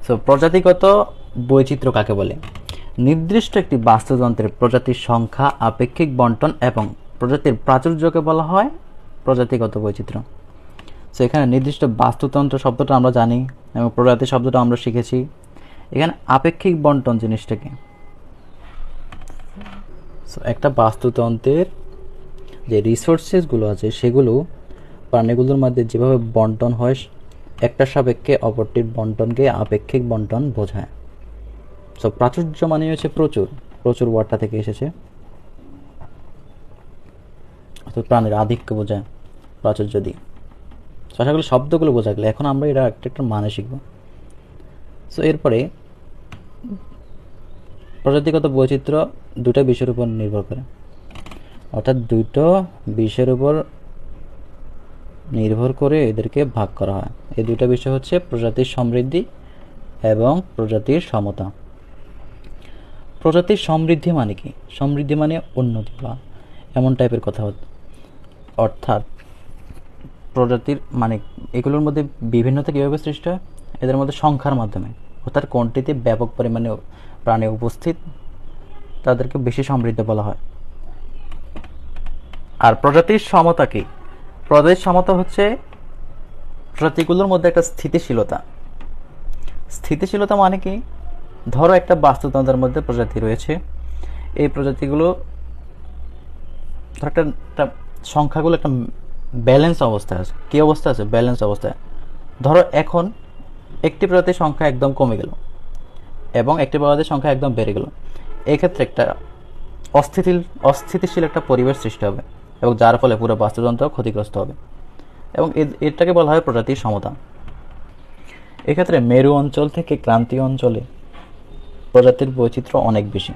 So প্রজাতিগত বৈচিত্র্য কাকে বলে? নির্দিষ্ট একটি বাস্তুতন্ত্রের প্রজাতির সংখ্যা, আপেক্ষিক বণ্টন এবং প্রজাতির প্রাচুর্যকে বলা হয় প্রজাতিগত বৈচিত্র্য। সো এখানে নির্দিষ্ট বাস্তুতন্ত্র শব্দটা আমরা জানি এবং প্রজাতি শব্দটা আমরা শিখেছি। এখানে আপেক্ষিক বণ্টন জিনিসটা কি? সো একটা বাস্তুতন্ত্রের যে রিসোর্সেসগুলো আছে সেগুলো প্রাণীগুলোর মধ্যে যেভাবে বণ্টন হয়, একটা সাপেক্ষে অপরটির বণ্টনকে আপেক্ষিক বণ্টন বোঝায়। সো প্রাচুর্য মানে হচ্ছে প্রচুর, প্রচুর ওয়ার্ডটা থেকে এসেছে, তো প্রাণীর আধিক্য বোঝায় প্রাচুর্য দিয়ে। সো আশা করি শব্দগুলো বোঝা গেলে। এখন আমরা এটা একটা একটা মানে শিখব। সো এরপরে প্রজাতিগত বৈচিত্র্য দুটো বিষয়ের উপর নির্ভর করে, অর্থাৎ দুটো বিষয়ের উপর নির্ভর করে এদেরকে ভাগ করা হয়। এই দুটো বিষয় হচ্ছে প্রজাতির সমৃদ্ধি এবং প্রজাতির সমতা। প্রজাতির সমৃদ্ধি মানে কি? সমৃদ্ধি মানে উন্নতি বা এমন টাইপের কথা, অর্থাৎ প্রজাতির মানে এগুলোর মধ্যে বিভিন্নতা কীভাবে সৃষ্টি হয়? এদের মধ্যে সংখ্যার মাধ্যমে, অর্থাৎ কোনটিতে ব্যাপক পরিমাণে প্রাণী উপস্থিত তাদেরকে বেশি সমৃদ্ধ বলা হয়। আর প্রজাতির সমতা কি? প্রজাতির সমতা হচ্ছে প্রজাতিগুলোর মধ্যে একটা স্থিতিশীলতা। স্থিতিশীলতা মানে কি? ধরো একটা বাস্তুতন্ত্রের মধ্যে প্রজাতি রয়েছে, এই প্রজাতিগুলো ধর একটা সংখ্যাগুলো একটা ব্যালেন্স অবস্থায় আছে। কী অবস্থা আছে? ব্যালেন্স অবস্থায়। ধরো এখন একটি প্রজাতির সংখ্যা একদম কমে গেল এবং একটি প্রজাতির সংখ্যা একদম বেড়ে গেল, এক্ষেত্রে একটা অস্থিতিশীল একটা পরিবেশ সৃষ্টি হবে এবং যার ফলে পুরো বাস্তুতন্ত্র ক্ষতিগ্রস্ত হবে, এবং এটাকে বলা হয় প্রজাতির সমতা। এক্ষেত্রে মেরু অঞ্চল থেকে ক্রান্তীয় অঞ্চলে প্রজাতির বৈচিত্র্য অনেক বেশি।